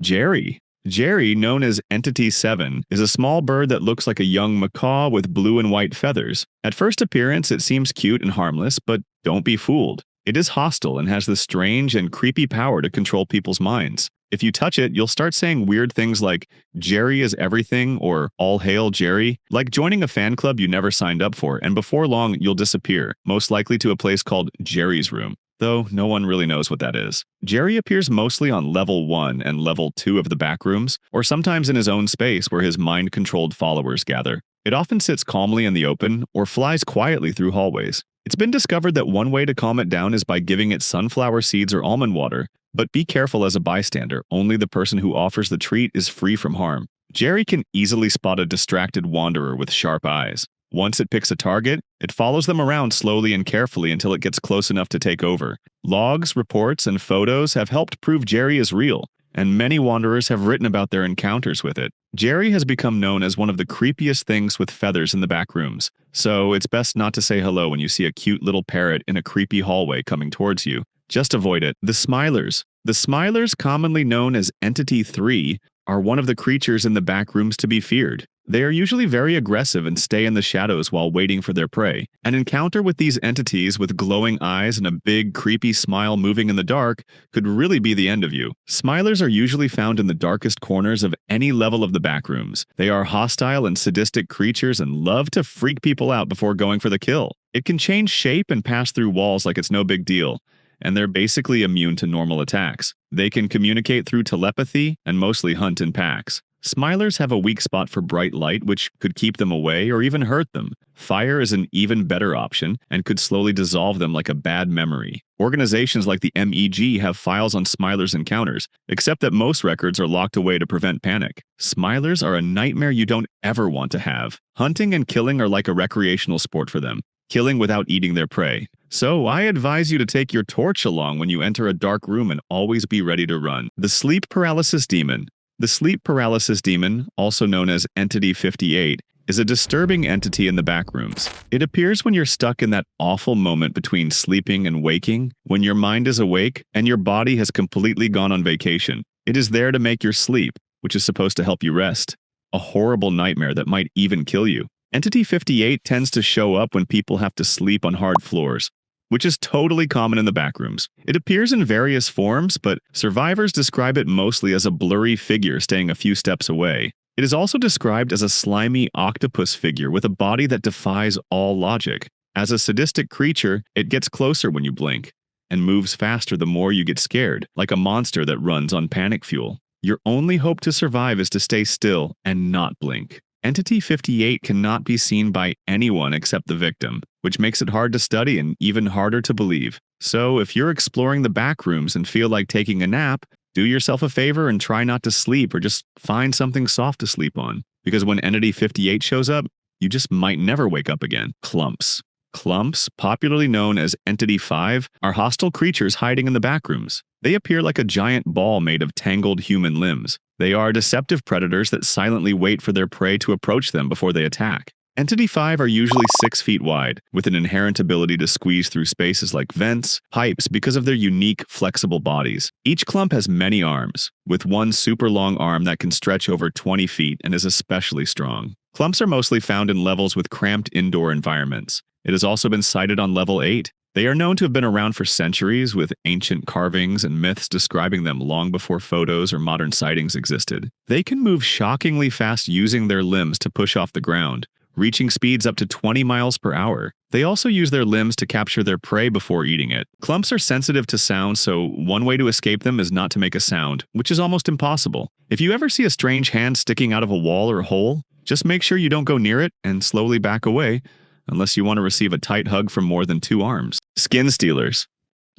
Jerry. Jerry, known as Entity 7, is a small bird that looks like a young macaw with blue and white feathers. At first appearance, it seems cute and harmless, but don't be fooled. It is hostile and has the strange and creepy power to control people's minds. If you touch it, you'll start saying weird things like, "Jerry is everything," or "All hail Jerry," like joining a fan club you never signed up for, and before long, you'll disappear, most likely to a place called Jerry's Room, though no one really knows what that is. Jerry appears mostly on level 1 and level 2 of the Backrooms, or sometimes in his own space where his mind-controlled followers gather. It often sits calmly in the open, or flies quietly through hallways. It's been discovered that one way to calm it down is by giving it sunflower seeds or almond water, but be careful as a bystander, only the person who offers the treat is free from harm. Jerry can easily spot a distracted wanderer with sharp eyes. Once it picks a target, it follows them around slowly and carefully until it gets close enough to take over. Logs, reports, and photos have helped prove Jerry is real, and many wanderers have written about their encounters with it. Jerry has become known as one of the creepiest things with feathers in the Backrooms, so it's best not to say hello when you see a cute little parrot in a creepy hallway coming towards you. Just avoid it. The Smilers. The Smilers, commonly known as Entity 3, are one of the creatures in the Backrooms to be feared. They are usually very aggressive and stay in the shadows while waiting for their prey. An encounter with these entities with glowing eyes and a big, creepy smile moving in the dark could really be the end of you. Smilers are usually found in the darkest corners of any level of the Backrooms. They are hostile and sadistic creatures and love to freak people out before going for the kill. It can change shape and pass through walls like it's no big deal, and they're basically immune to normal attacks. They can communicate through telepathy and mostly hunt in packs. Smilers have a weak spot for bright light, which could keep them away or even hurt them. Fire is an even better option and could slowly dissolve them like a bad memory. Organizations like the MEG have files on Smilers encounters, except that most records are locked away to prevent panic. Smilers are a nightmare you don't ever want to have. Hunting and killing are like a recreational sport for them, killing without eating their prey. So I advise you to take your torch along when you enter a dark room and always be ready to run. The Sleep Paralysis Demon. The Sleep Paralysis Demon, also known as Entity 58, is a disturbing entity in the Backrooms. It appears when you're stuck in that awful moment between sleeping and waking, when your mind is awake and your body has completely gone on vacation. It is there to make your sleep, which is supposed to help you rest. A horrible nightmare that might even kill you. Entity 58 tends to show up when people have to sleep on hard floors, which is totally common in the Backrooms. It appears in various forms, but survivors describe it mostly as a blurry figure staying a few steps away. It is also described as a slimy octopus figure with a body that defies all logic. As a sadistic creature, it gets closer when you blink, and moves faster the more you get scared, like a monster that runs on panic fuel. Your only hope to survive is to stay still and not blink. Entity 58 cannot be seen by anyone except the victim, which makes it hard to study and even harder to believe. So if you're exploring the Backrooms and feel like taking a nap, do yourself a favor and try not to sleep, or just find something soft to sleep on. Because when Entity 58 shows up, you just might never wake up again. Clumps. Clumps, popularly known as Entity 5, are hostile creatures hiding in the Backrooms. They appear like a giant ball made of tangled human limbs. They are deceptive predators that silently wait for their prey to approach them before they attack. Entity 5 are usually 6 feet wide, with an inherent ability to squeeze through spaces like vents, pipes, because of their unique, flexible bodies. Each clump has many arms, with one super long arm that can stretch over 20 feet and is especially strong. Clumps are mostly found in levels with cramped indoor environments. It has also been sighted on level 8. They are known to have been around for centuries, with ancient carvings and myths describing them long before photos or modern sightings existed. They can move shockingly fast using their limbs to push off the ground, reaching speeds up to 20 miles per hour. They also use their limbs to capture their prey before eating it. Clumps are sensitive to sound, so one way to escape them is not to make a sound, which is almost impossible. If you ever see a strange hand sticking out of a wall or hole, just make sure you don't go near it and slowly back away, unless you want to receive a tight hug from more than 2 arms. Skin Stealers.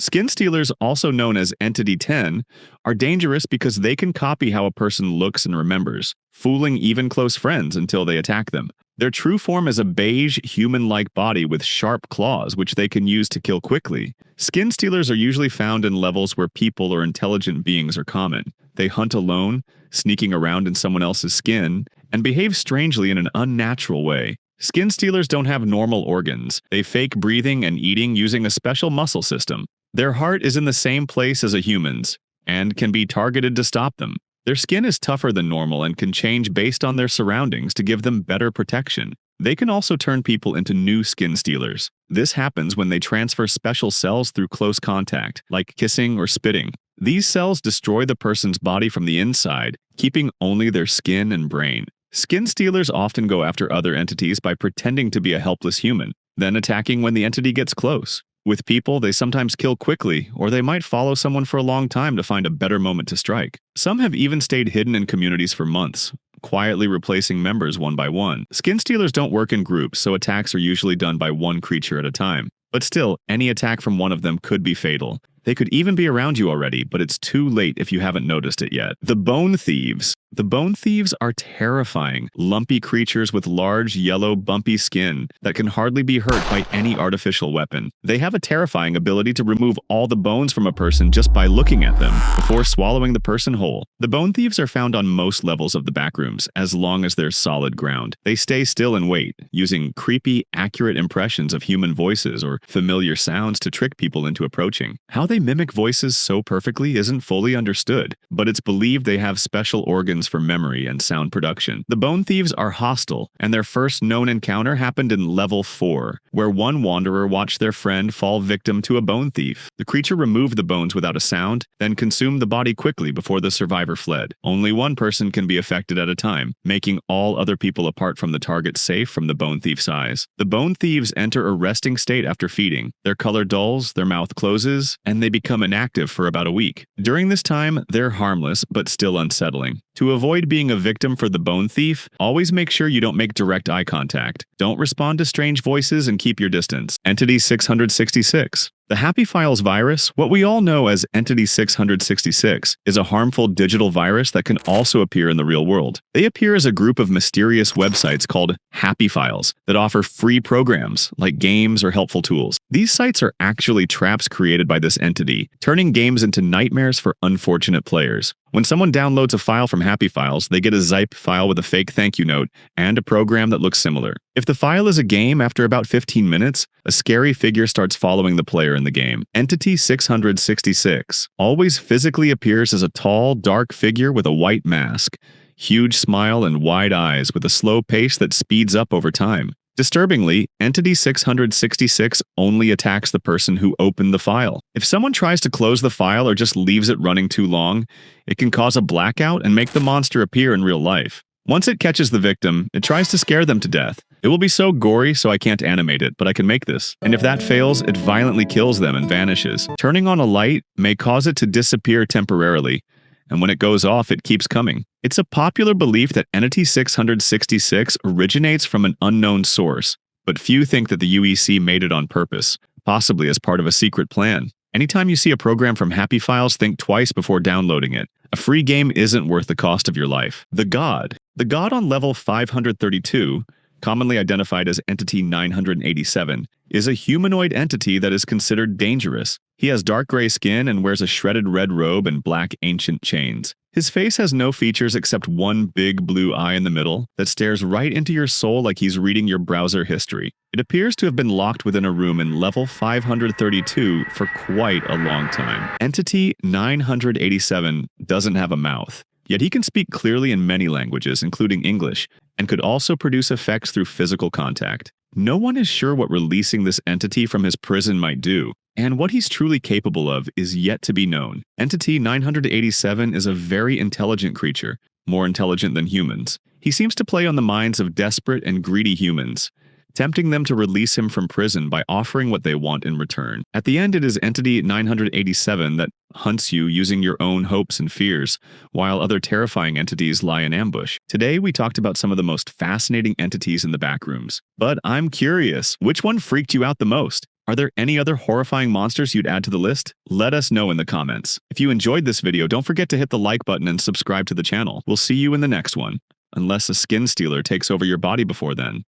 Skin Stealers, also known as Entity 10, are dangerous because they can copy how a person looks and remembers, fooling even close friends until they attack them. Their true form is a beige, human-like body with sharp claws, which they can use to kill quickly. Skin Stealers are usually found in levels where people or intelligent beings are common. They hunt alone, sneaking around in someone else's skin, and behave strangely in an unnatural way. Skin Stealers don't have normal organs. They fake breathing and eating using a special muscle system. Their heart is in the same place as a human's, and can be targeted to stop them. Their skin is tougher than normal and can change based on their surroundings to give them better protection. They can also turn people into new skin stealers. This happens when they transfer special cells through close contact, like kissing or spitting. These cells destroy the person's body from the inside, keeping only their skin and brain. Skin stealers often go after other entities by pretending to be a helpless human, then attacking when the entity gets close. With people, they sometimes kill quickly, or they might follow someone for a long time to find a better moment to strike. Some have even stayed hidden in communities for months, quietly replacing members one by one. Skin stealers don't work in groups, so attacks are usually done by one creature at a time. But still, any attack from one of them could be fatal. They could even be around you already, but it's too late if you haven't noticed it yet. The Bone Thieves. The Bone Thieves are terrifying, lumpy creatures with large, yellow, bumpy skin that can hardly be hurt by any artificial weapon. They have a terrifying ability to remove all the bones from a person just by looking at them, before swallowing the person whole. The Bone Thieves are found on most levels of the Backrooms, as long as there's solid ground. They stay still and wait, using creepy, accurate impressions of human voices or familiar sounds to trick people into approaching. How they mimic voices so perfectly isn't fully understood, but it's believed they have special organs for memory and sound production. The Bone Thieves are hostile, and their first known encounter happened in Level 4, where one wanderer watched their friend fall victim to a bone thief. The creature removed the bones without a sound, then consumed the body quickly before the survivor fled. Only one person can be affected at a time, making all other people apart from the target safe from the bone thief's eyes. The Bone Thieves enter a resting state after feeding. Their color dulls, their mouth closes, and they become inactive for about a week. During this time, they're harmless but still unsettling. To avoid being a victim for the bone thief, always make sure you don't make direct eye contact. Don't respond to strange voices and keep your distance. Entity 666. The HappyFiles virus, what we all know as Entity 666, is a harmful digital virus that can also appear in the real world. They appear as a group of mysterious websites called HappyFiles that offer free programs, like games or helpful tools. These sites are actually traps created by this entity, turning games into nightmares for unfortunate players. When someone downloads a file from HappyFiles, they get a zip file with a fake thank you note and a program that looks similar. If the file is a game, after about 15 minutes, a scary figure starts following the player in the game. Entity 666 always physically appears as a tall, dark figure with a white mask, huge smile and wide eyes with a slow pace that speeds up over time. Disturbingly, Entity 666 only attacks the person who opened the file. If someone tries to close the file or just leaves it running too long, it can cause a blackout and make the monster appear in real life. Once it catches the victim, it tries to scare them to death. It will be so gory, so I can't animate it, but I can make this. And if that fails, it violently kills them and vanishes. Turning on a light may cause it to disappear temporarily, and when it goes off, it keeps coming. It's a popular belief that Entity 666 originates from an unknown source, but few think that the UEC made it on purpose, possibly as part of a secret plan. Anytime you see a program from HappyFiles, think twice before downloading it. A free game isn't worth the cost of your life. The God. The God on level 532, commonly identified as Entity 987, is a humanoid entity that is considered dangerous. He has dark gray skin and wears a shredded red robe and black ancient chains. His face has no features except one big blue eye in the middle that stares right into your soul like he's reading your browser history. It appears to have been locked within a room in level 532 for quite a long time. Entity 987 doesn't have a mouth, yet he can speak clearly in many languages, including English, and could also produce effects through physical contact. No one is sure what releasing this entity from his prison might do, and what he's truly capable of is yet to be known. Entity 987 is a very intelligent creature, more intelligent than humans. He seems to play on the minds of desperate and greedy humans, tempting them to release him from prison by offering what they want in return. At the end, it is Entity 987 that hunts you using your own hopes and fears, while other terrifying entities lie in ambush. Today, we talked about some of the most fascinating entities in the Backrooms. But I'm curious, which one freaked you out the most? Are there any other horrifying monsters you'd add to the list? Let us know in the comments. If you enjoyed this video, don't forget to hit the like button and subscribe to the channel. We'll see you in the next one, unless a skin stealer takes over your body before then.